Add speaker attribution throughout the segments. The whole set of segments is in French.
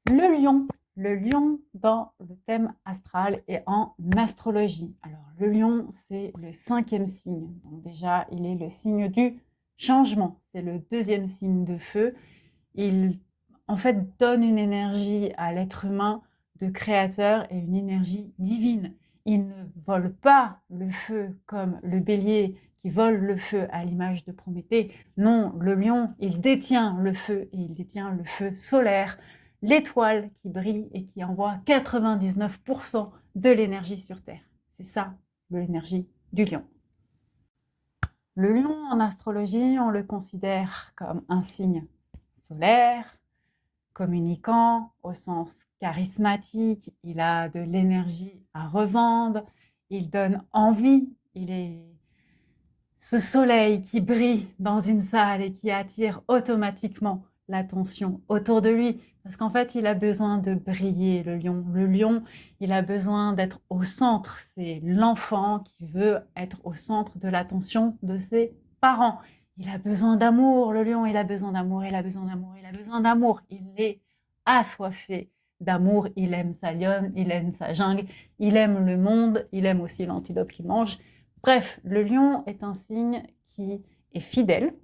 Speaker 1: Le lion. Le lion dans le thème astral et en astrologie. Alors, le lion, c'est le 5e signe. Donc déjà, il est le signe du changement. C'est le 2e signe de feu. Il, en fait, donne une énergie à l'être humain de créateur et une énergie divine. Il ne vole pas le feu comme le bélier qui vole le feu à l'image de Prométhée. Non, le lion, il détient le feu et il détient le feu solaire, l'étoile qui brille et qui envoie 99% de l'énergie sur Terre. C'est ça, l'énergie du lion. Le lion en astrologie, on le considère comme un signe solaire, communicant au sens charismatique, il a de l'énergie à revendre, il donne envie, il est ce soleil qui brille dans une salle et qui attire automatiquement l'attention autour de lui. Parce qu'en fait, il a besoin de briller, le lion. Le lion, il a besoin d'être au centre. C'est l'enfant qui veut être au centre de l'attention de ses parents. Il a besoin d'amour, le lion, il a besoin d'amour, il a besoin d'amour, il a besoin d'amour. Il est assoiffé d'amour, il aime sa lionne, il aime sa jungle, il aime le monde, il aime aussi l'antilope qu'il mange. Bref, le lion est un signe qui est fidèle,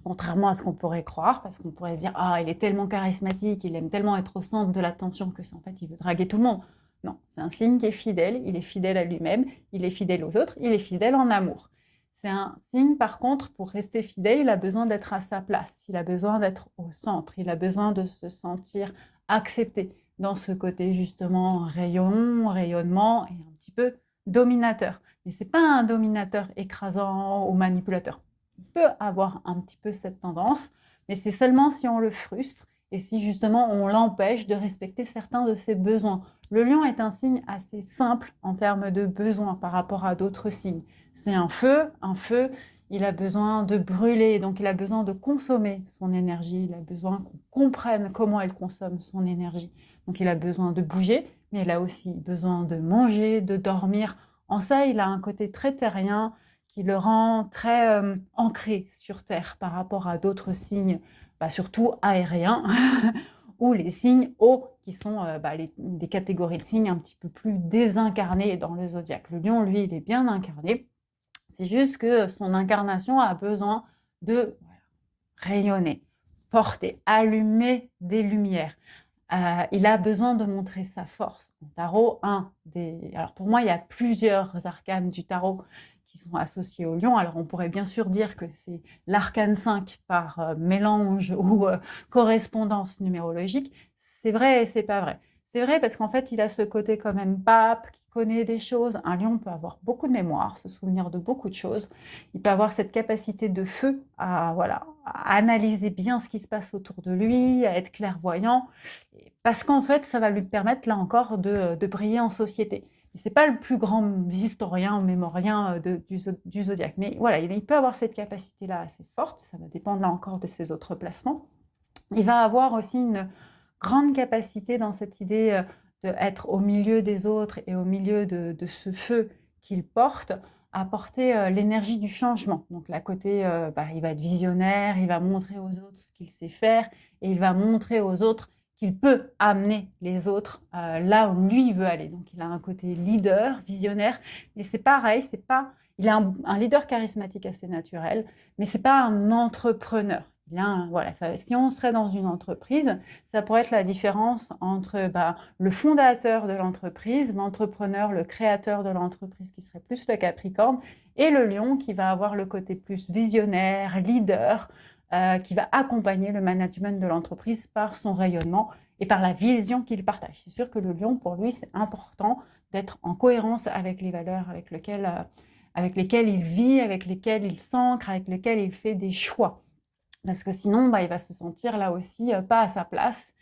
Speaker 1: contrairement à ce qu'on pourrait croire, parce qu'on pourrait se dire « Ah, il est tellement charismatique, il aime tellement être au centre de l'attention que c'est en fait, il veut draguer tout le monde. » Non, c'est un signe qui est fidèle, il est fidèle à lui-même, il est fidèle aux autres, il est fidèle en amour. C'est un signe, par contre, pour rester fidèle, il a besoin d'être à sa place, il a besoin d'être au centre, il a besoin de se sentir accepté dans ce côté justement rayonnement et un petit peu dominateur. Mais ce n'est pas un dominateur écrasant ou manipulateur. Il peut avoir un petit peu cette tendance, mais c'est seulement si on le frustre et si justement on l'empêche de respecter certains de ses besoins. Le lion est un signe assez simple en termes de besoins par rapport à d'autres signes. C'est un feu, il a besoin de brûler, donc il a besoin de consommer son énergie, il a besoin qu'on comprenne comment elle consomme son énergie. Donc il a besoin de bouger, mais il a aussi besoin de manger, de dormir. En ça, il a un côté très terrien qui le rend très ancré sur Terre par rapport à d'autres signes, surtout aériens, ou les signes hauts, qui sont les catégories de signes un petit peu plus désincarnées dans le zodiaque. Le lion, lui, il est bien incarné. C'est juste que son incarnation a besoin de rayonner, porter, allumer des lumières. Il a besoin de montrer sa force. En tarot, alors pour moi, il y a plusieurs arcanes du tarot qui sont associés au lion. Alors on pourrait bien sûr dire que c'est l'arcane 5 par mélange ou correspondance numérologique. C'est vrai et c'est pas vrai. C'est vrai parce qu'en fait, il a ce côté quand même pape, qui connaît des choses. Un lion peut avoir beaucoup de mémoire, se souvenir de beaucoup de choses. Il peut avoir cette capacité de feu à analyser bien ce qui se passe autour de lui, à être clairvoyant, parce qu'en fait, ça va lui permettre, là encore, de briller en société. Ce n'est pas le plus grand historien ou mémorien du zodiaque, mais voilà, il peut avoir cette capacité-là assez forte, ça va dépendre là encore de ses autres placements. Il va avoir aussi une grande capacité dans cette idée d'être au milieu des autres et au milieu de ce feu qu'il porte, à porter l'énergie du changement. Donc, la côté, il va être visionnaire, il va montrer aux autres ce qu'il sait faire et il va montrer aux autres qu'il peut amener les autres là où lui veut aller. Donc, il a un côté leader, visionnaire, mais c'est pareil, il a un leader charismatique assez naturel, mais c'est pas un entrepreneur. Voilà, si on serait dans une entreprise, ça pourrait être la différence entre le fondateur de l'entreprise, l'entrepreneur, le créateur de l'entreprise qui serait plus le Capricorne, et le Lion qui va avoir le côté plus visionnaire, leader, qui va accompagner le management de l'entreprise par son rayonnement et par la vision qu'il partage. C'est sûr que le Lion, pour lui, c'est important d'être en cohérence avec les valeurs avec lesquelles il vit, avec lesquelles il s'ancre, avec lesquelles il fait des choix. Parce que sinon, il va se sentir là aussi pas à sa place.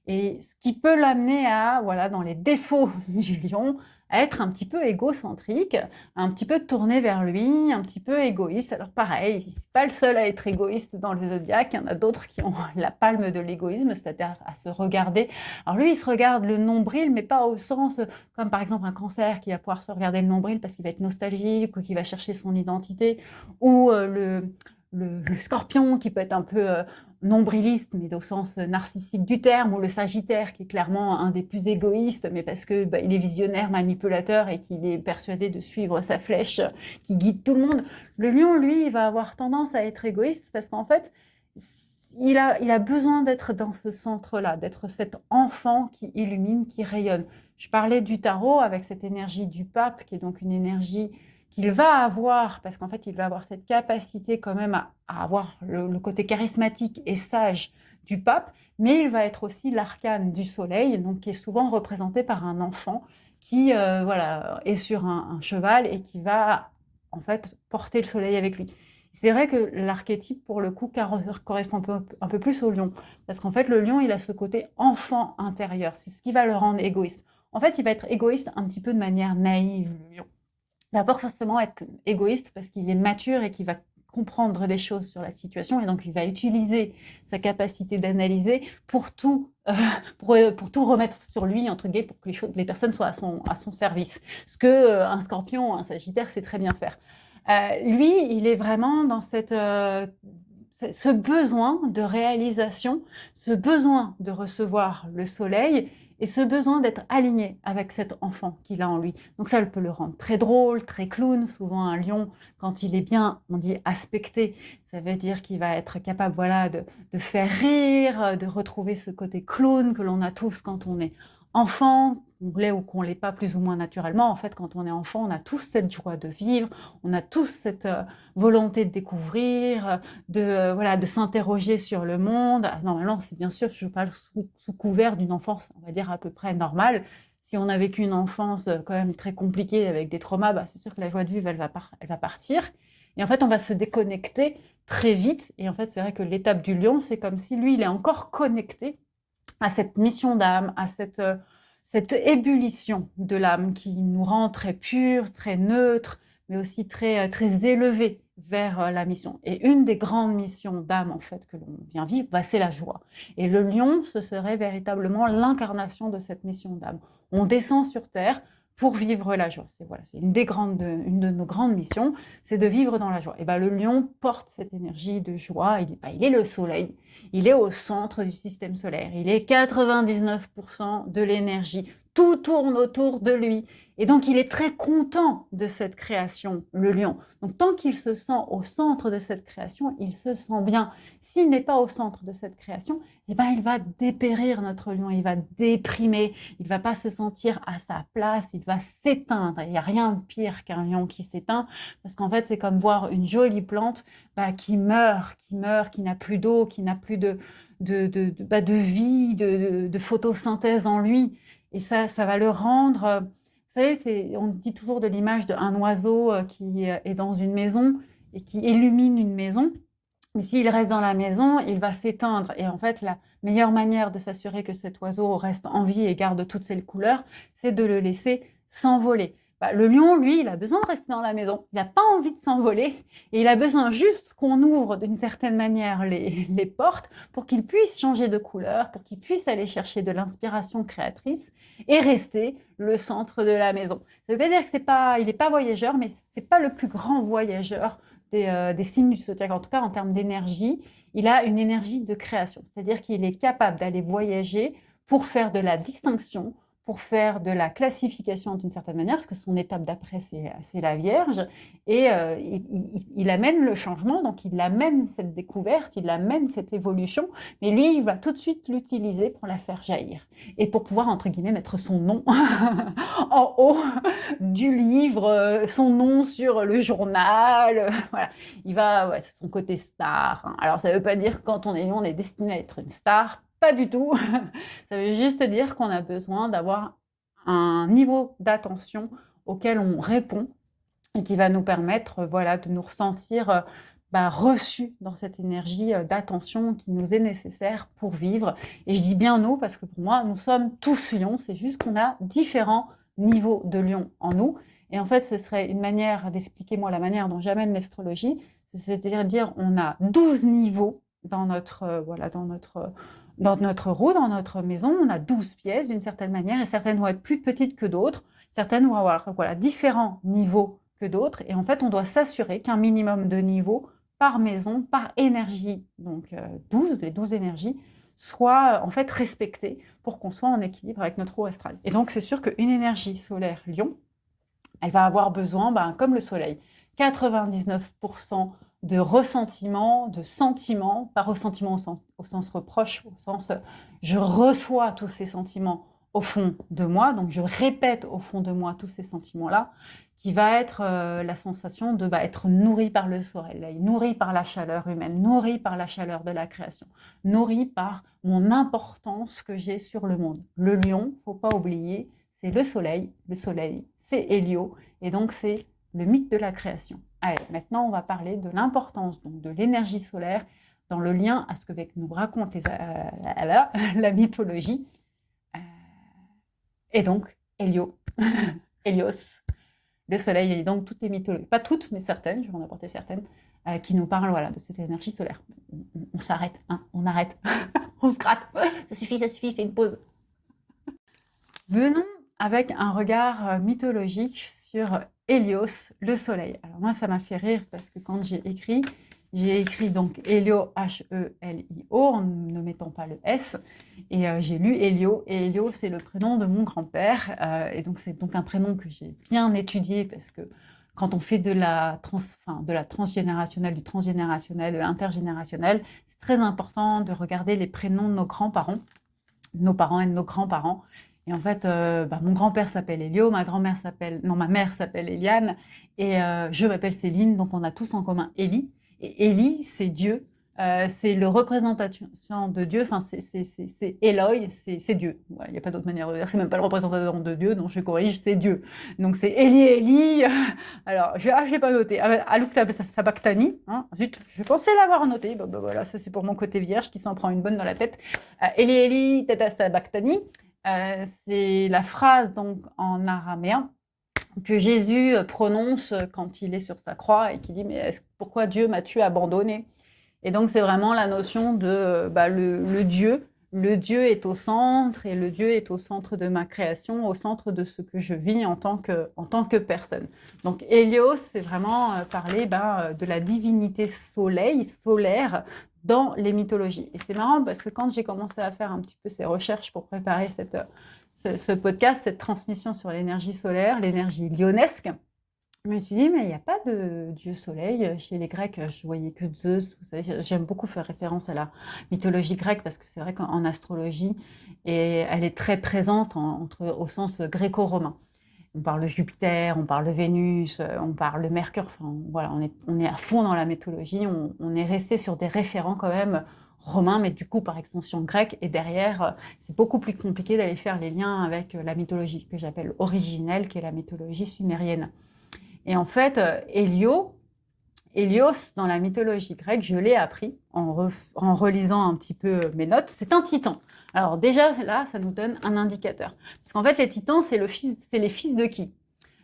Speaker 1: Et ce qui peut l'amener à, voilà, dans les défauts du lion, à être un petit peu égocentrique, un petit peu tourné vers lui, un petit peu égoïste. Alors pareil, il n'est pas le seul à être égoïste dans le zodiaque, il y en a d'autres qui ont la palme de l'égoïsme, c'est-à-dire à se regarder. Alors lui, il se regarde le nombril, mais pas au sens, comme par exemple un cancer qui va pouvoir se regarder le nombril parce qu'il va être nostalgique ou qu'il va chercher son identité, ou le scorpion qui peut être un peu nombriliste, mais au sens narcissique du terme, ou le Sagittaire, qui est clairement un des plus égoïstes, mais parce que il est visionnaire, manipulateur, et qu'il est persuadé de suivre sa flèche qui guide tout le monde. Le Lion, lui, il va avoir tendance à être égoïste, parce qu'en fait, il a besoin d'être dans ce centre-là, d'être cet enfant qui illumine, qui rayonne. Je parlais du tarot avec cette énergie du pape, qui est donc une énergie qu'il va avoir, parce qu'en fait, il va avoir cette capacité quand même à avoir le côté charismatique et sage du pape, mais il va être aussi l'arcane du soleil, donc qui est souvent représenté par un enfant qui voilà, est sur un cheval et qui va en fait porter le soleil avec lui. C'est vrai que l'archétype, pour le coup, correspond un peu plus au lion, parce qu'en fait, le lion, il a ce côté enfant intérieur, c'est ce qui va le rendre égoïste. En fait, il va être égoïste un petit peu de manière naïve, le lion. Il va pas forcément être égoïste parce qu'il est mature et qu'il va comprendre les choses sur la situation, et donc il va utiliser sa capacité d'analyser pour tout, pour tout remettre sur lui, entre guillemets, pour que les personnes soient à son service. Ce que un scorpion, un sagittaire sait très bien faire. Lui, il est vraiment dans ce besoin de réalisation, ce besoin de recevoir le soleil et ce besoin d'être aligné avec cet enfant qu'il a en lui. Donc ça peut le rendre très drôle, très clown. Souvent un lion, quand il est bien, on dit aspecté, ça veut dire qu'il va être capable, voilà, de faire rire, de retrouver ce côté clown que l'on a tous quand on est enfant, qu'on l'est ou qu'on l'est pas plus ou moins naturellement. En fait, quand on est enfant, on a tous cette joie de vivre, on a tous cette volonté de découvrir, voilà, de s'interroger sur le monde. Normalement, c'est bien sûr, je parle sous couvert d'une enfance, on va dire, à peu près normale. Si on a vécu une enfance quand même très compliquée avec des traumas, bah, c'est sûr que la joie de vivre, elle va partir. Et en fait, on va se déconnecter très vite. Et en fait, c'est vrai que l'étape du lion, c'est comme si lui, il est encore connecté à cette mission d'âme, à cette ébullition de l'âme qui nous rend très purs, très neutres, mais aussi très, très élevés vers la mission. Et une des grandes missions d'âme, en fait, que l'on vient vivre, bah, c'est la joie. Et le lion, ce serait véritablement l'incarnation de cette mission d'âme. On descend sur Terre pour vivre la joie. C'est voilà, une de nos grandes missions, c'est de vivre dans la joie. Et ben, le lion porte cette énergie de joie. Il est le soleil. Il est au centre du système solaire. Il est 99% de l'énergie. Tout tourne autour de lui. Et donc, il est très content de cette création, le lion. Donc, tant qu'il se sent au centre de cette création, il se sent bien. S'il n'est pas au centre de cette création, eh ben, il va dépérir, notre lion. Il va déprimer. Il ne va pas se sentir à sa place. Il va s'éteindre. Il n'y a rien de pire qu'un lion qui s'éteint. Parce qu'en fait, c'est comme voir une jolie plante qui meurt, qui n'a plus d'eau, qui n'a plus de vie, de photosynthèse en lui. Et ça va le rendre. Vous savez, on dit toujours de l'image d'un oiseau qui est dans une maison et qui illumine une maison. Mais s'il reste dans la maison, il va s'éteindre. Et en fait, la meilleure manière de s'assurer que cet oiseau reste en vie et garde toutes ses couleurs, c'est de le laisser s'envoler. Bah, le lion, lui, il a besoin de rester dans la maison. Il n'a pas envie de s'envoler. Et il a besoin juste qu'on ouvre d'une certaine manière les portes pour qu'il puisse changer de couleur, pour qu'il puisse aller chercher de l'inspiration créatrice et rester le centre de la maison. Ça ne veut pas dire qu'il n'est pas voyageur, mais ce n'est pas le plus grand voyageur des signes du zodiaque. En tout cas, en termes d'énergie, il a une énergie de création. C'est-à-dire qu'il est capable d'aller voyager pour faire de la distinction, pour faire de la classification d'une certaine manière, parce que son étape d'après, c'est la Vierge, et il amène le changement, donc il amène cette découverte, il amène cette évolution, mais lui, il va tout de suite l'utiliser pour la faire jaillir, et pour pouvoir, entre guillemets, mettre son nom en haut du livre, son nom sur le journal, voilà. Il va, ouais, c'est son côté star, hein. Alors, ça ne veut pas dire que quand on est destiné à être une star, pas du tout. Ça veut juste dire qu'on a besoin d'avoir un niveau d'attention auquel on répond et qui va nous permettre, voilà, de nous ressentir reçus dans cette énergie d'attention qui nous est nécessaire pour vivre. Et je dis bien nous parce que pour moi, nous sommes tous lions. C'est juste qu'on a différents niveaux de lion en nous. Et en fait, ce serait une manière d'expliquer, moi, la manière dont j'amène l'astrologie. C'est-à-dire, on a 12 niveaux dans notre roue, dans notre maison. On a 12 pièces d'une certaine manière, et certaines vont être plus petites que d'autres. Certaines vont avoir, voilà, différents niveaux que d'autres. Et en fait, on doit s'assurer qu'un minimum de niveaux par maison, par énergie, donc 12, les 12 énergies, soient en fait respectées pour qu'on soit en équilibre avec notre eau astrale. Et donc, c'est sûr qu'une énergie solaire Lion, elle va avoir besoin, comme le soleil, 99% de ressentiment, de sentiments, pas ressentiment au sens reproche, au sens je reçois tous ces sentiments au fond de moi, donc je répète au fond de moi tous ces sentiments-là, qui va être la sensation de être nourri par le soleil, nourri par la chaleur humaine, nourri par la chaleur de la création, nourri par mon importance que j'ai sur le monde. Le lion, faut pas oublier, c'est le soleil, c'est Hélio, et donc c'est le mythe de la création. Allez, maintenant on va parler de l'importance de l'énergie solaire dans le lien à ce que nous raconte la mythologie. Et donc, Hélio, Hélios, le soleil, et donc toutes les mythologies, pas toutes, mais certaines, je vais en apporter certaines, qui nous parlent de cette énergie solaire. On s'arrête, on arrête, on se gratte, ça suffit, fais une pause. Venons avec un regard mythologique sur Hélios, le soleil. Alors moi, ça m'a fait rire parce que quand j'ai écrit donc Hélio, H-E-L-I-O, en ne mettant pas le S, et j'ai lu Hélio, et Hélio, c'est le prénom de mon grand-père, et donc c'est donc un prénom que j'ai bien étudié, parce que quand on fait de la transgénérationnelle, du transgénérationnel, de l'intergénérationnel, c'est très important de regarder les prénoms de nos grands-parents, nos parents et de nos grands-parents. Et en fait, mon grand-père s'appelle Hélio, ma mère s'appelle Eliane, et je m'appelle Céline, donc on a tous en commun Élie. Et Élie, c'est Dieu, c'est le représentation de Dieu, enfin c'est Eloi, c'est Dieu. Il n'y a pas d'autre manière de dire, c'est même pas le représentant de Dieu, donc je corrige, c'est Dieu. Donc c'est Élie. Alors, je l'ai pas noté. Alukta Sabachthani, zut, je pensais l'avoir noté. Voilà, ça c'est pour mon côté vierge qui s'en prend une bonne dans la tête. Élie, Tata Sabachthani. C'est la phrase donc en araméen que Jésus prononce quand il est sur sa croix et qui dit mais pourquoi Dieu m'as-tu abandonné? Et donc c'est vraiment la notion de le Dieu. Le Dieu est au centre et le Dieu est au centre de ma création, au centre de ce que je vis en tant que personne. Donc Hélios, c'est vraiment parler de la divinité solaire, dans les mythologies. Et c'est marrant parce que quand j'ai commencé à faire un petit peu ces recherches pour préparer ce podcast, cette transmission sur l'énergie solaire, l'énergie lionesque, je me suis dit, mais il n'y a pas de dieu soleil. Chez les Grecs, je voyais que Zeus. Vous savez, j'aime beaucoup faire référence à la mythologie grecque parce que c'est vrai qu'en astrologie, et elle est très présente au sens gréco-romain. On parle de Jupiter, on parle de Vénus, on parle de Mercure. Enfin, voilà, on est à fond dans la mythologie. On est resté sur des référents quand même romains, mais du coup par extension grecque. Et derrière, c'est beaucoup plus compliqué d'aller faire les liens avec la mythologie que j'appelle originelle, qui est la mythologie sumérienne. Et en fait, Hélios, dans la mythologie grecque, je l'ai appris en relisant un petit peu mes notes, c'est un titan. Alors déjà, là, ça nous donne un indicateur. Parce qu'en fait, les titans, c'est les fils de qui?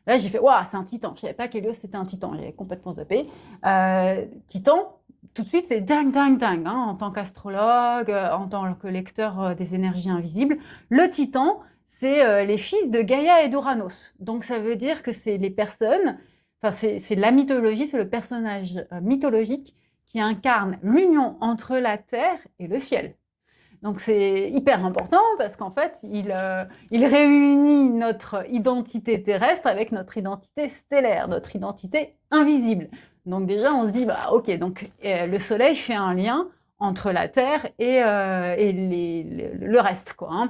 Speaker 1: Là, j'ai fait, waouh, c'est un titan. Je ne savais pas qu'Hélios, c'était un titan. J'avais complètement zappé. Titan, tout de suite, c'est dingue. En tant qu'astrologue, en tant que lecteur des énergies invisibles, le titan, c'est les fils de Gaïa et d'Uranos. Donc, ça veut dire que c'est les personnes, c'est la mythologie, c'est le personnage mythologique qui incarne l'union entre la terre et le ciel. Donc c'est hyper important parce qu'en fait, il réunit notre identité terrestre avec notre identité stellaire, notre identité invisible. Donc déjà, on se dit, ok, donc le Soleil fait un lien entre la Terre et le reste, quoi,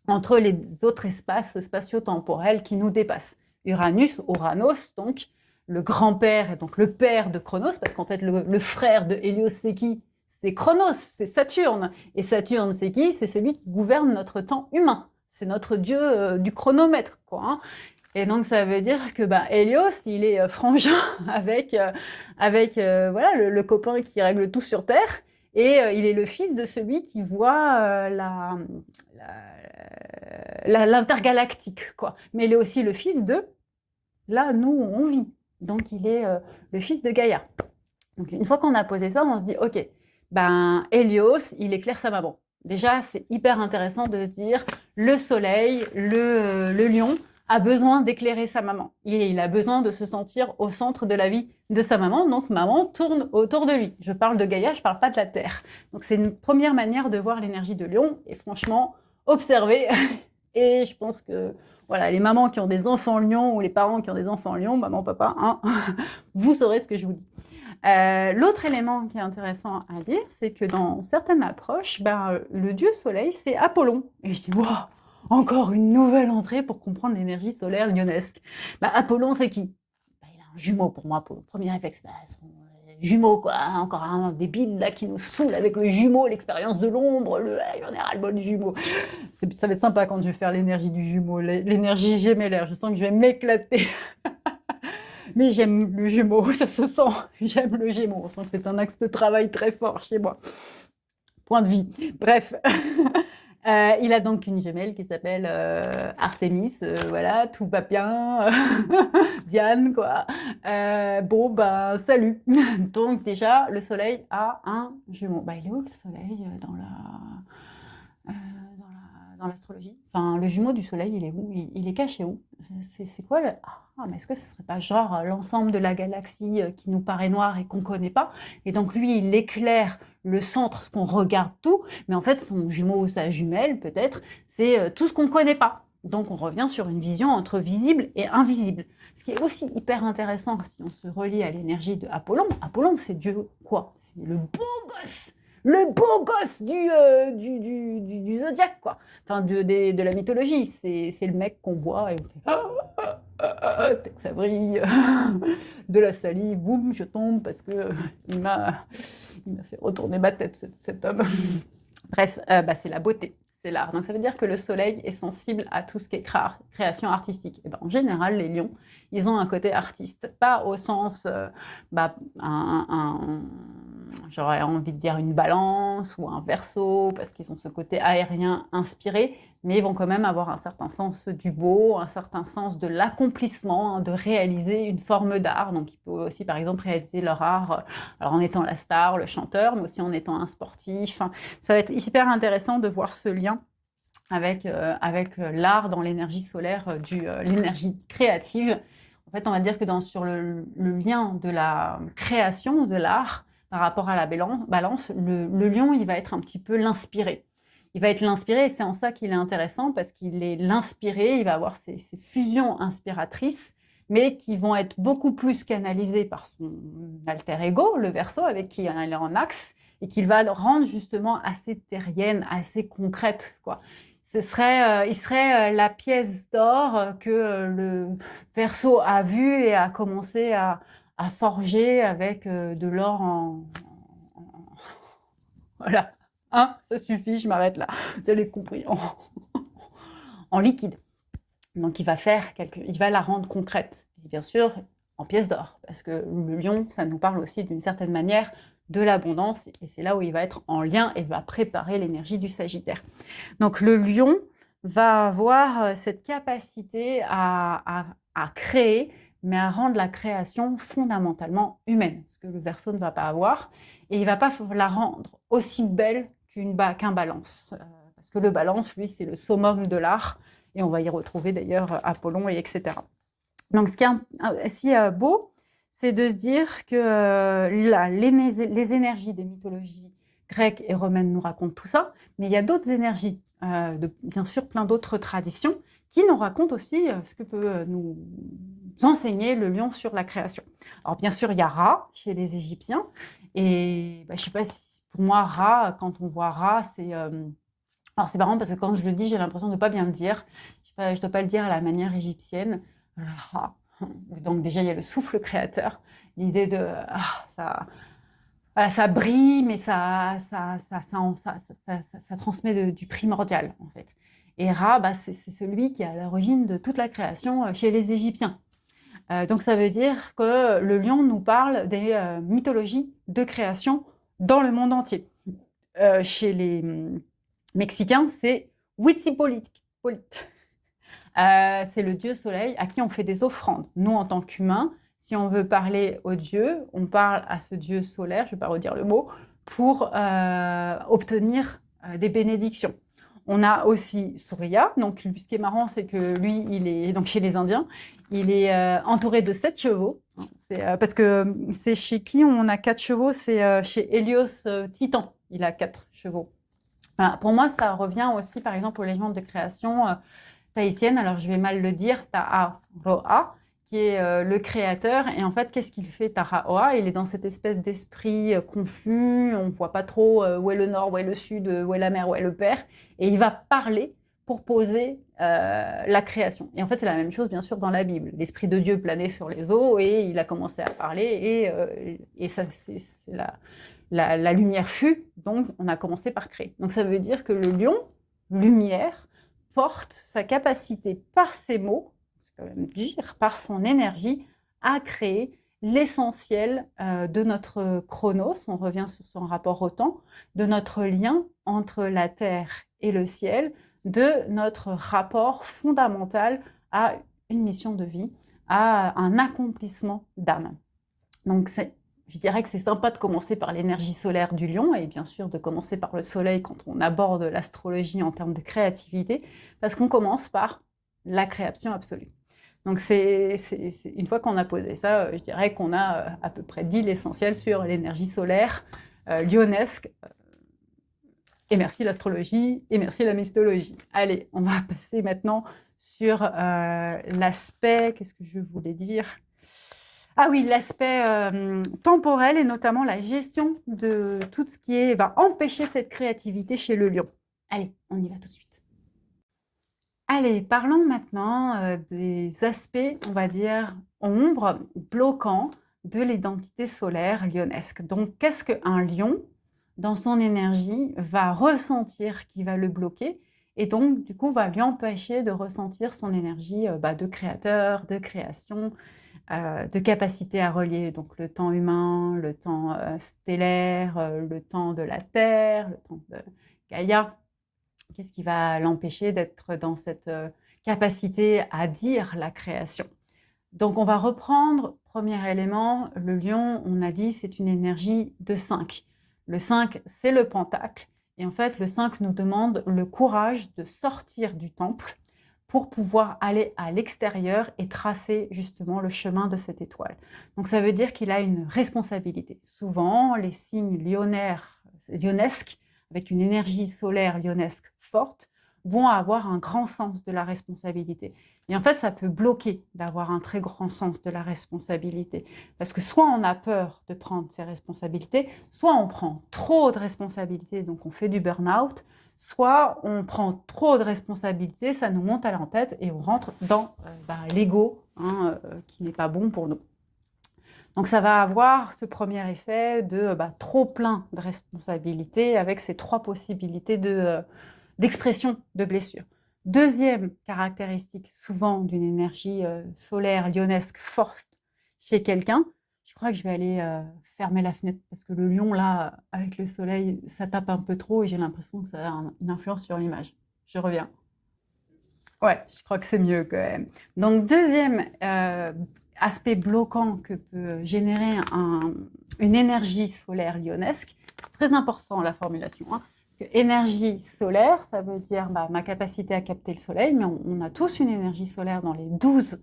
Speaker 1: entre les autres espaces spatio-temporels qui nous dépassent. Uranus, Uranos, donc le grand-père et donc le père de Chronos, parce qu'en fait, le frère de Hélios, c'est qui? C'est Chronos, c'est Saturne. Et Saturne, c'est qui? C'est celui qui gouverne notre temps humain. C'est notre dieu du chronomètre, quoi. Et donc, ça veut dire que Hélios, il est frangin avec le copain qui règle tout sur Terre. Et il est le fils de celui qui voit l'intergalactique, quoi. Mais il est aussi le fils de, là, nous, on vit. Donc, il est le fils de Gaïa. Donc, une fois qu'on a posé ça, on se dit, ok, Hélios, il éclaire sa maman. Déjà, c'est hyper intéressant de se dire, le soleil, le lion, a besoin d'éclairer sa maman. Et il a besoin de se sentir au centre de la vie de sa maman, donc maman tourne autour de lui. Je parle de Gaïa, je ne parle pas de la Terre. Donc c'est une première manière de voir l'énergie de Lion, et franchement, observez. Et je pense que voilà, les mamans qui ont des enfants lions ou les parents qui ont des enfants lions, maman, papa, hein, vous saurez ce que je vous dis. L'autre élément qui est intéressant à dire, c'est que dans certaines approches, le dieu soleil, c'est Apollon. Et je dis, waouh, encore une nouvelle entrée pour comprendre l'énergie solaire lionesque. Apollon, c'est qui? Il a un jumeau pour moi, pour le premier réflexe. Son jumeau, quoi. Encore un débile là qui nous saoule avec le jumeau, l'expérience de l'ombre, j'en ai ras-le-bol du jumeau. Ça va être sympa quand je vais faire l'énergie du jumeau, l'énergie gémellaire. Je sens que je vais m'éclater. Mais j'aime le jumeau, ça se sent. J'aime le Gémeaux. On sent que c'est un axe de travail très fort chez moi. Point de vie. Bref. Il a donc une jumelle qui s'appelle Artémis. Voilà, tout va bien. Diane, quoi. Salut. Donc, déjà, le soleil a un jumeau. Il est où le soleil dans l'astrologie? Enfin, le jumeau du soleil, il est où? Il est caché où? C'est quoi mais est-ce que ce serait pas genre l'ensemble de la galaxie qui nous paraît noire et qu'on connaît pas? Et donc lui, il éclaire le centre, ce qu'on regarde tout, mais en fait, son jumeau ou sa jumelle, peut-être, c'est tout ce qu'on connaît pas. Donc on revient sur une vision entre visible et invisible. Ce qui est aussi hyper intéressant si on se relie à l'énergie de Apollon. Apollon, c'est Dieu quoi? C'est le beau gosse! Le beau gosse du zodiaque, quoi. Enfin, de la mythologie. C'est le mec qu'on voit et on fait que ça brille, de la salive, boum, je tombe parce que il m'a fait retourner ma tête, cet homme. Bref, c'est la beauté, c'est l'art. Donc ça veut dire que le soleil est sensible à tout ce qui est création artistique. Et en général, les lions, ils ont un côté artiste, pas au sens, j'aurais envie de dire une balance ou un verseau, parce qu'ils ont ce côté aérien inspiré, mais ils vont quand même avoir un certain sens du beau, un certain sens de l'accomplissement, de réaliser une forme d'art. Donc ils peuvent aussi, par exemple, réaliser leur art alors en étant la star, le chanteur, mais aussi en étant un sportif. Ça va être hyper intéressant de voir ce lien avec l'art dans l'énergie solaire, l'énergie créative. En fait, on va dire que sur le lien de la création, de l'art, par rapport à la balance, le lion, il va être un petit peu l'inspiré. Il va être l'inspiré, et c'est en ça qu'il est intéressant, parce qu'il est l'inspiré, il va avoir ces fusions inspiratrices, mais qui vont être beaucoup plus canalisées par son alter ego, le Verseau, avec qui il est en axe, et qu'il va rendre justement assez terrienne, assez concrète, quoi. Il serait la pièce d'or que le Verseau a vue et a commencé à forger avec de l'or voilà. Ça suffit, je m'arrête là. Vous avez compris, en liquide. Donc il va la rendre concrète, et bien sûr en pièces d'or, parce que le lion, ça nous parle aussi d'une certaine manière de l'abondance, et c'est là où il va être en lien et va préparer l'énergie du Sagittaire. Donc le lion va avoir cette capacité à créer, mais à rendre la création fondamentalement humaine, ce que le Verseau ne va pas avoir, et il ne va pas la rendre aussi belle qu'un balance, parce que le balance, lui, c'est le summum de l'art, et on va y retrouver d'ailleurs Apollon, et etc. Donc ce qui est si beau, c'est de se dire que les énergies des mythologies grecques et romaines nous racontent tout ça, mais il y a d'autres énergies, bien sûr plein d'autres traditions, qui nous racontent aussi ce que peut nous enseigner le lion sur la création. Alors bien sûr, il y a Ra chez les Égyptiens, et je ne sais pas si pour moi, Ra, quand on voit Ra, c'est... alors c'est marrant parce que quand je le dis, j'ai l'impression de ne pas bien le dire. Je ne dois pas le dire à la manière égyptienne. Ra. Donc déjà, il y a le souffle créateur, l'idée de... ça brille, mais ça transmet du primordial, en fait. Et Ra, c'est celui qui est à l'origine de toute la création chez les Égyptiens. Donc ça veut dire que le lion nous parle des mythologies de création dans le monde entier. Chez les Mexicains, c'est Huitzilopochtli. C'est le dieu soleil à qui on fait des offrandes. Nous, en tant qu'humains, si on veut parler au dieu, on parle à ce dieu solaire, je ne vais pas redire le mot, pour obtenir des bénédictions. On a aussi Surya. Donc, ce qui est marrant, c'est que lui, il est donc chez les Indiens, il est entouré de 7 chevaux. Parce que c'est chez qui on a 4 chevaux, c'est chez Hélios Titan. Il a 4 chevaux. Voilà. Pour moi, ça revient aussi, par exemple, aux légendes de création tahitiennes. Alors, je vais mal le dire, Taharoa, qui est le créateur. Et en fait, qu'est-ce qu'il fait, Taharoa? Il est dans cette espèce d'esprit confus. On ne voit pas trop où est le nord, où est le sud, où est la mer, où est le père. Et il va parler pour poser la création. Et en fait, c'est la même chose, bien sûr, dans la Bible. L'Esprit de Dieu planait sur les eaux et il a commencé à parler. Et ça, c'est la lumière fut, donc on a commencé par créer. Donc ça veut dire que le lion, lumière, porte sa capacité par ses mots, c'est quand même dire, par son énergie, à créer l'essentiel de notre chronos, on revient sur son rapport au temps, de notre lien entre la terre et le ciel, de notre rapport fondamental à une mission de vie, à un accomplissement d'âme. Donc je dirais que c'est sympa de commencer par l'énergie solaire du lion et bien sûr de commencer par le soleil quand on aborde l'astrologie en termes de créativité, parce qu'on commence par la création absolue. Donc une fois qu'on a posé ça, je dirais qu'on a à peu près dit l'essentiel sur l'énergie solaire lionesque. Et merci l'astrologie, et merci la mythologie. Allez, on va passer maintenant sur l'aspect, qu'est-ce que je voulais dire ? Ah oui, l'aspect temporel et notamment la gestion de tout ce qui va empêcher cette créativité chez le lion. Allez, on y va tout de suite. Allez, parlons maintenant des aspects, on va dire, ombres, bloquants de l'identité solaire lionesque. Donc, qu'est-ce qu'un lion, dans son énergie, va ressentir qui va le bloquer et donc, du coup, va lui empêcher de ressentir son énergie de créateur, de création, de capacité à relier donc le temps humain, le temps stellaire, le temps de la Terre, le temps de Gaïa. Qu'est-ce qui va l'empêcher d'être dans cette capacité à dire la création? Donc, on va reprendre, premier élément, le lion, on a dit, c'est une énergie de 5. Le 5, c'est le pentacle. Et en fait, le 5 nous demande le courage de sortir du temple pour pouvoir aller à l'extérieur et tracer justement le chemin de cette étoile. Donc ça veut dire qu'il a une responsabilité. Souvent, les signes lionesques, avec une énergie solaire lionesque forte, vont avoir un grand sens de la responsabilité. Et en fait, ça peut bloquer d'avoir un très grand sens de la responsabilité. Parce que soit on a peur de prendre ses responsabilités, soit on prend trop de responsabilités, donc on fait du burn-out, soit on prend trop de responsabilités, ça nous monte à la tête et on rentre dans l'ego qui n'est pas bon pour nous. Donc ça va avoir ce premier effet de trop plein de responsabilités avec ces 3 possibilités d'expression de blessure. Deuxième caractéristique souvent d'une énergie solaire lionesque forte chez quelqu'un, je crois que je vais aller fermer la fenêtre parce que le lion là, avec le soleil, ça tape un peu trop et j'ai l'impression que ça a une influence sur l'image. Je reviens. Ouais, je crois que c'est mieux quand même. Donc deuxième aspect bloquant que peut générer une énergie solaire lionesque, c'est très important la formulation, hein. Parce que énergie solaire, ça veut dire ma capacité à capter le soleil, mais on a tous une énergie solaire dans les 12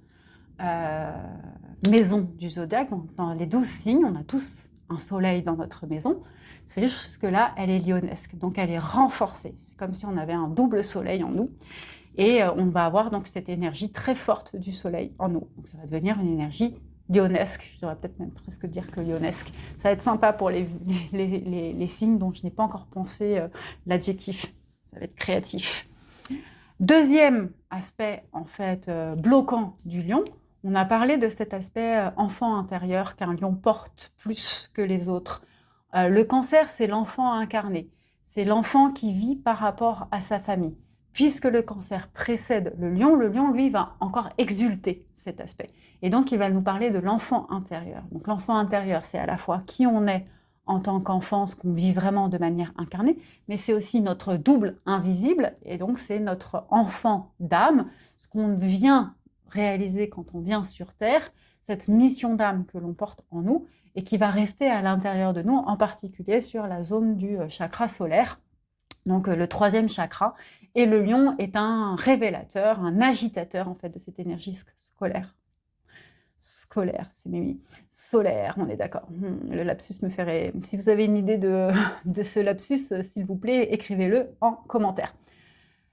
Speaker 1: maisons du zodiaque, donc dans les 12 signes, on a tous un soleil dans notre maison. C'est juste que là, elle est lionesque, donc elle est renforcée. C'est comme si on avait un double soleil en nous. Et on va avoir donc cette énergie très forte du soleil en nous. Donc ça va devenir une énergie lionesque, je devrais peut-être même presque dire que lionesque. Ça va être sympa pour les signes dont je n'ai pas encore pensé l'adjectif. Ça va être créatif. Deuxième aspect, en fait, bloquant du lion, on a parlé de cet aspect enfant intérieur qu'un lion porte plus que les autres. Le cancer, c'est l'enfant incarné. C'est l'enfant qui vit par rapport à sa famille. Puisque le cancer précède le lion, lui, va encore exulter cet aspect. Et donc, il va nous parler de l'enfant intérieur. Donc, l'enfant intérieur, c'est à la fois qui on est en tant qu'enfant, ce qu'on vit vraiment de manière incarnée, mais c'est aussi notre double invisible, et donc c'est notre enfant d'âme, ce qu'on vient réaliser quand on vient sur Terre, cette mission d'âme que l'on porte en nous, et qui va rester à l'intérieur de nous, en particulier sur la zone du chakra solaire, donc le troisième chakra. Et le lion est un révélateur, un agitateur en fait de cette énergie scolaire. C'est oui, solaire, on est d'accord. Le lapsus me ferait... Si vous avez une idée de ce lapsus, s'il vous plaît, écrivez-le en commentaire.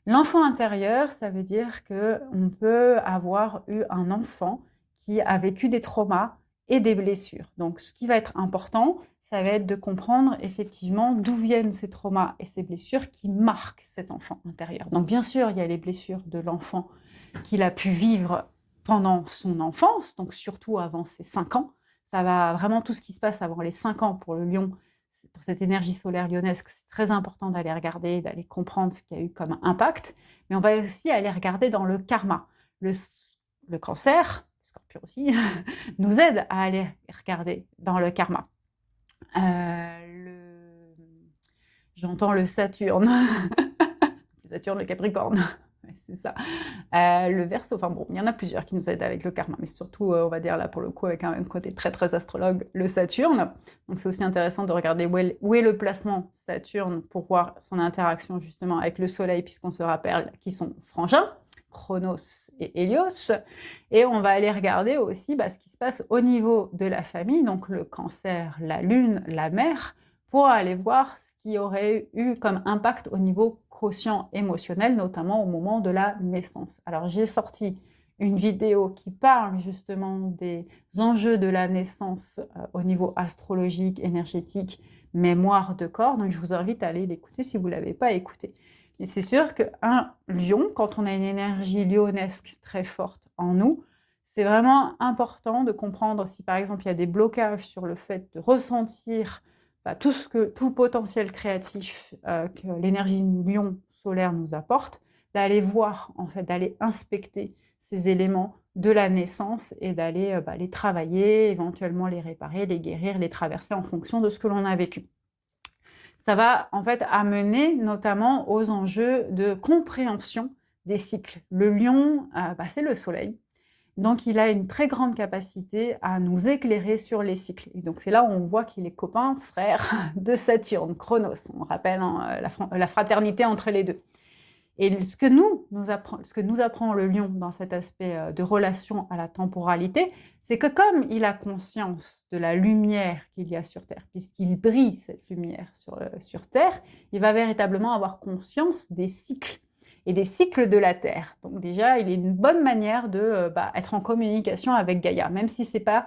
Speaker 1: L'enfant intérieur, ça veut dire qu'on peut avoir eu un enfant qui a vécu des traumas et des blessures. Donc, ce qui va être important, ça va être de comprendre effectivement d'où viennent ces traumas et ces blessures qui marquent cet enfant intérieur. Donc, bien sûr, il y a les blessures de l'enfant qu'il a pu vivre pendant son enfance, donc surtout avant ses 5 ans. Ça va vraiment tout ce qui se passe avant les 5 ans pour le lion, pour cette énergie solaire lyonnesque, c'est très important d'aller regarder, d'aller comprendre ce qu'il y a eu comme impact. Mais on va aussi aller regarder dans le karma. Le cancer, le scorpion aussi, nous aide à aller regarder dans le karma. J'entends le Saturne. Le Saturne, le Capricorne. C'est ça. Le Verseau, enfin bon, il y en a plusieurs qui nous aident avec le karma, mais surtout, on va dire là pour le coup, avec un côté très très astrologue, le Saturne. Donc c'est aussi intéressant de regarder où est le placement Saturne pour voir son interaction justement avec le Soleil, puisqu'on se rappelle qu'ils sont frangins, Chronos et Hélios. Et on va aller regarder aussi ce qui se passe au niveau de la famille, donc le Cancer, la Lune, la Mer, pour aller voir ce qui aurait eu comme impact au niveau quotient émotionnel, notamment au moment de la naissance. Alors j'ai sorti une vidéo qui parle justement des enjeux de la naissance au niveau astrologique, énergétique, mémoire de corps, donc je vous invite à aller l'écouter si vous ne l'avez pas écouté. Et c'est sûr qu'un lion, quand on a une énergie lionesque très forte en nous, c'est vraiment important de comprendre si par exemple il y a des blocages sur le fait de ressentir tout le potentiel créatif que l'énergie lion solaire nous apporte, d'aller voir, en fait, d'aller inspecter ces éléments de la naissance et d'aller les travailler, éventuellement les réparer, les guérir, les traverser en fonction de ce que l'on a vécu. Ça va en fait amener notamment aux enjeux de compréhension des cycles. Le lion, c'est le soleil. Donc, il a une très grande capacité à nous éclairer sur les cycles. Et donc, c'est là où on voit qu'il est copain, frère de Saturne, Chronos. On rappelle la fraternité entre les deux. Et ce que nous apprend le lion dans cet aspect de relation à la temporalité, c'est que comme il a conscience de la lumière qu'il y a sur Terre, puisqu'il brille cette lumière sur Terre, il va véritablement avoir conscience des cycles et des cycles de la Terre. Donc déjà, il est une bonne manière de être en communication avec Gaïa, même si c'est pas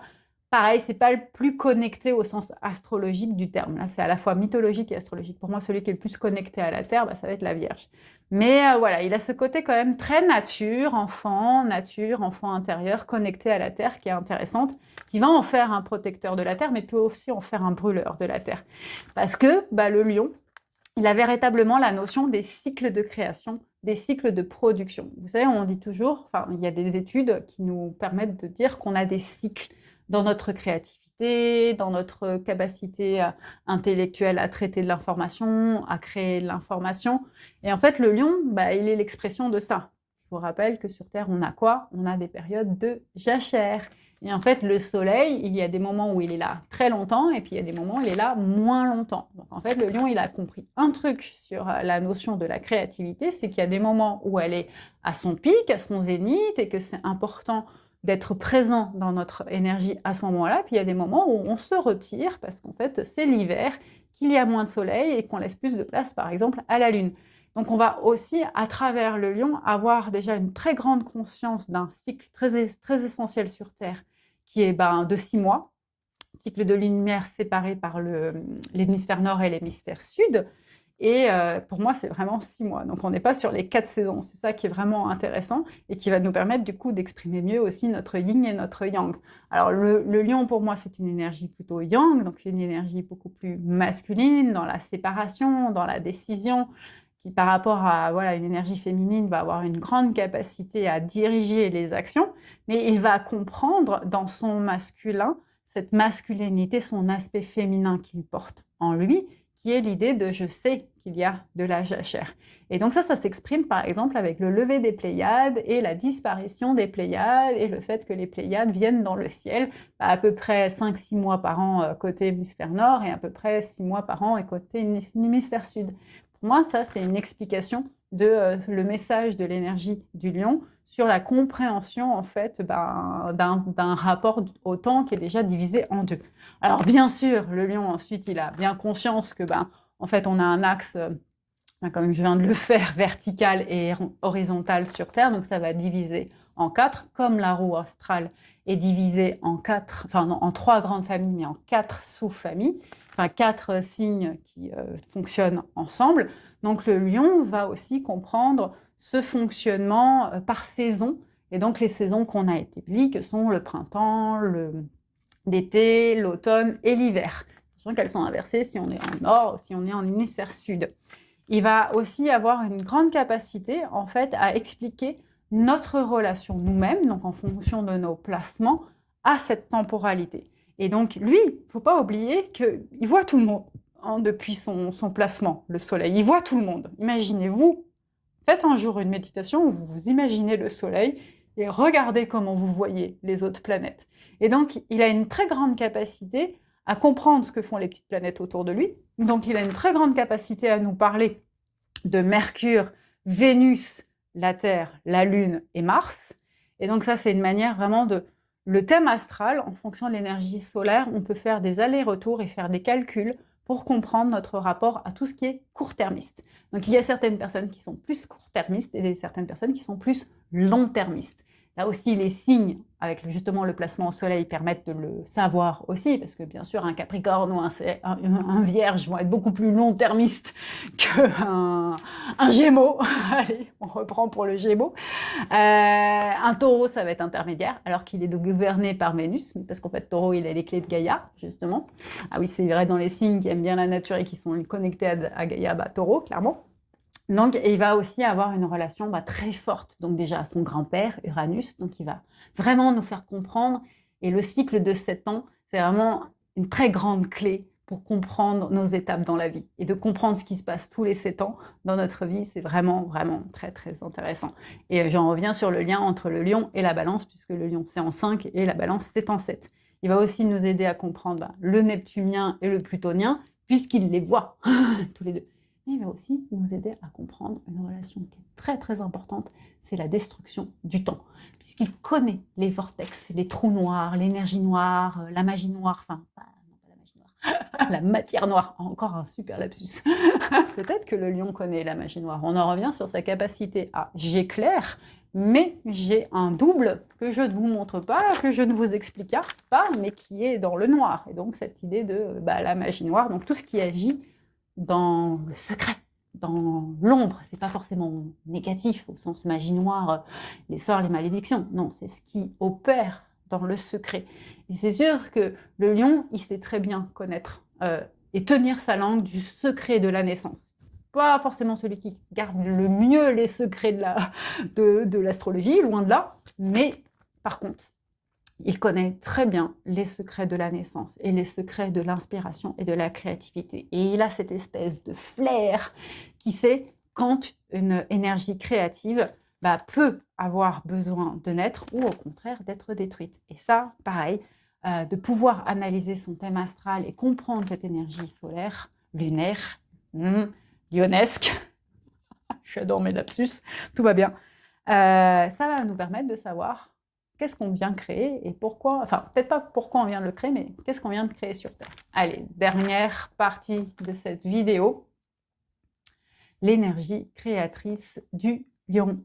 Speaker 1: pareil, c'est pas le plus connecté au sens astrologique du terme. Là, c'est à la fois mythologique et astrologique. Pour moi, celui qui est le plus connecté à la Terre, ça va être la Vierge. Mais voilà, il a ce côté quand même très nature, enfant intérieur, connecté à la Terre, qui est intéressante, qui va en faire un protecteur de la Terre, mais peut aussi en faire un brûleur de la Terre. Parce que le lion, il a véritablement la notion des cycles de création, des cycles de production. Vous savez, on dit toujours, il y a des études qui nous permettent de dire qu'on a des cycles dans notre créativité, dans notre capacité intellectuelle à traiter de l'information, à créer de l'information. Et en fait, le lion, il est l'expression de ça. Je vous rappelle que sur Terre, on a quoi? On a des périodes de jachère. Et en fait, le soleil, il y a des moments où il est là très longtemps, et puis il y a des moments où il est là moins longtemps. Donc en fait, le lion, il a compris un truc sur la notion de la créativité, c'est qu'il y a des moments où elle est à son pic, à son zénith, et que c'est important d'être présent dans notre énergie à ce moment-là. Puis il y a des moments où on se retire, parce qu'en fait, c'est l'hiver, qu'il y a moins de soleil, et qu'on laisse plus de place, par exemple, à la lune. Donc on va aussi, à travers le lion, avoir déjà une très grande conscience d'un cycle très, très essentiel sur Terre, qui est de 6 mois, cycle de lumière séparé par l'hémisphère nord et l'hémisphère sud. Et pour moi, c'est vraiment 6 mois. Donc on n'est pas sur les 4 saisons. C'est ça qui est vraiment intéressant et qui va nous permettre du coup d'exprimer mieux aussi notre yin et notre yang. Alors le lion, pour moi, c'est une énergie plutôt yang, donc une énergie beaucoup plus masculine dans la séparation, dans la décision, qui par rapport à une énergie féminine va avoir une grande capacité à diriger les actions, mais il va comprendre dans son masculin cette masculinité, son aspect féminin qu'il porte en lui, qui est l'idée de « je sais qu'il y a de la jachère ». Et donc ça s'exprime par exemple avec le lever des Pléiades et la disparition des Pléiades et le fait que les Pléiades viennent dans le ciel à peu près 5-6 mois par an côté hémisphère nord et à peu près 6 mois par an côté hémisphère sud. Pour moi, ça, c'est une explication de le message de l'énergie du lion sur la compréhension en fait d'un rapport au temps qui est déjà divisé en deux. Alors bien sûr, le lion ensuite, il a bien conscience que en fait, on a un axe, comme je viens de le faire, vertical et horizontal sur Terre, donc ça va diviser en quatre, comme la roue astrale est divisée en quatre, enfin non, en trois grandes familles, mais en quatre sous-familles, enfin quatre signes qui fonctionnent ensemble. Donc le lion va aussi comprendre ce fonctionnement par saison, et donc les saisons qu'on a établies, que sont le printemps, l'été, l'automne et l'hiver. Sachant qu'elles sont inversées si on est en nord ou si on est en hémisphère sud. Il va aussi avoir une grande capacité en fait à expliquer notre relation nous-mêmes, donc en fonction de nos placements, à cette temporalité. Et donc lui, il ne faut pas oublier qu'il voit tout le monde depuis son placement, le soleil. Il voit tout le monde. Imaginez-vous, faites un jour une méditation où vous vous imaginez le soleil et regardez comment vous voyez les autres planètes. Et donc, il a une très grande capacité à comprendre ce que font les petites planètes autour de lui. Donc, il a une très grande capacité à nous parler de Mercure, Vénus, la Terre, la Lune et Mars. Et donc, ça, c'est une manière vraiment de... Le thème astral, en fonction de l'énergie solaire, on peut faire des allers-retours et faire des calculs pour comprendre notre rapport à tout ce qui est court-termiste. Donc, il y a certaines personnes qui sont plus court-termistes et certaines personnes qui sont plus long-termistes. Là aussi, les signes, avec justement le placement au soleil, permettent de le savoir aussi, parce que bien sûr, un Capricorne ou un Vierge vont être beaucoup plus long-termistes qu'un Gémeaux. Allez, on reprend pour le Gémeaux. Un Taureau, ça va être intermédiaire, alors qu'il est gouverné par Vénus, parce qu'en fait, Taureau, il a les clés de Gaïa, justement. Ah oui, c'est vrai, dans les signes qui aiment bien la nature et qui sont connectés à Gaïa, Taureau, clairement. Donc, il va aussi avoir une relation très forte, donc déjà à son grand-père, Uranus, donc il va vraiment nous faire comprendre. Et le cycle de 7 ans, c'est vraiment une très grande clé pour comprendre nos étapes dans la vie. Et de comprendre ce qui se passe tous les 7 ans dans notre vie, c'est vraiment, vraiment très, très intéressant. Et j'en reviens sur le lien entre le lion et la balance, puisque le lion, c'est en 5 et la balance, c'est en 7. Il va aussi nous aider à comprendre le neptunien et le plutonien, puisqu'il les voit tous les deux. Mais il va aussi nous aider à comprendre une relation qui est très très importante, c'est la destruction du temps. Puisqu'il connaît les vortex, les trous noirs, l'énergie noire, la magie noire, enfin, non pas la magie noire, la matière noire, encore un super lapsus. Peut-être que le lion connaît la magie noire. On en revient sur sa capacité à j'éclaire, mais j'ai un double que je ne vous montre pas, que je ne vous explique pas, mais qui est dans le noir. Et donc cette idée de la magie noire, donc tout ce qui agit dans le secret, dans l'ombre. C'est pas forcément négatif au sens magie noire, les sorts, les malédictions. Non, c'est ce qui opère dans le secret. Et c'est sûr que le lion, il sait très bien connaître et tenir sa langue du secret de la naissance. Pas forcément celui qui garde le mieux les secrets de l'astrologie, loin de là, mais par contre, il connaît très bien les secrets de la naissance et les secrets de l'inspiration et de la créativité. Et il a cette espèce de flair qui sait quand une énergie créative peut avoir besoin de naître ou au contraire d'être détruite. Et ça, pareil, de pouvoir analyser son thème astral et comprendre cette énergie solaire, lunaire, lionesque, j'adore mes lapsus, tout va bien, ça va nous permettre de savoir qu'est-ce qu'on vient créer et pourquoi, enfin peut-être pas pourquoi on vient de le créer, mais qu'est-ce qu'on vient de créer sur Terre. Allez, dernière partie de cette vidéo, l'énergie créatrice du lion.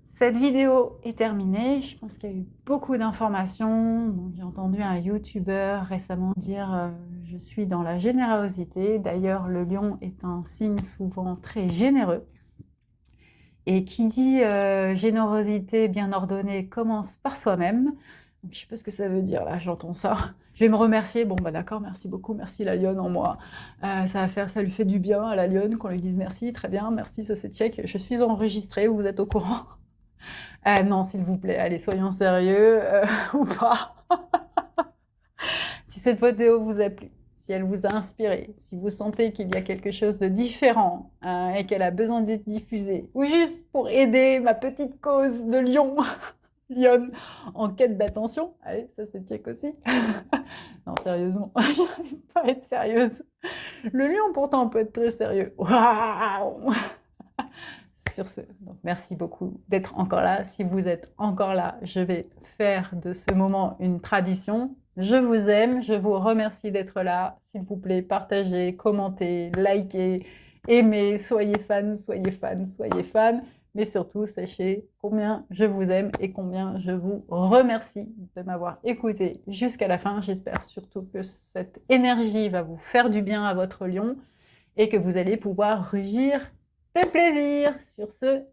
Speaker 1: Cette vidéo est terminée, je pense qu'il y a eu beaucoup d'informations, donc j'ai entendu un YouTuber récemment dire je suis dans la générosité, d'ailleurs le lion est un signe souvent très généreux. Et qui dit générosité bien ordonnée commence par soi-même. Je ne sais pas ce que ça veut dire, là, j'entends ça. Je vais me remercier. Bon, d'accord, merci beaucoup, merci la lionne en moi. Ça lui fait du bien à la lionne qu'on lui dise merci, très bien, merci, ça c'est check. Je suis enregistrée, vous êtes au courant. Non, s'il vous plaît, allez, soyons sérieux, ou pas. Si cette vidéo vous a plu, si elle vous a inspiré, si vous sentez qu'il y a quelque chose de différent et qu'elle a besoin d'être diffusée, ou juste pour aider ma petite cause de lion lionne en quête d'attention. Allez, ça c'est check aussi. Non, sérieusement, j'arrive pas à être sérieuse. Le lion, pourtant, peut être très sérieux. Waouh! Sur ce, donc merci beaucoup d'être encore là. Si vous êtes encore là, je vais faire de ce moment une tradition. Je vous aime, je vous remercie d'être là. S'il vous plaît, partagez, commentez, likez, aimez, soyez fans, soyez fans, soyez fans. Mais surtout, sachez combien je vous aime et combien je vous remercie de m'avoir écouté jusqu'à la fin. J'espère surtout que cette énergie va vous faire du bien à votre lion et que vous allez pouvoir rugir de plaisir. Sur ce,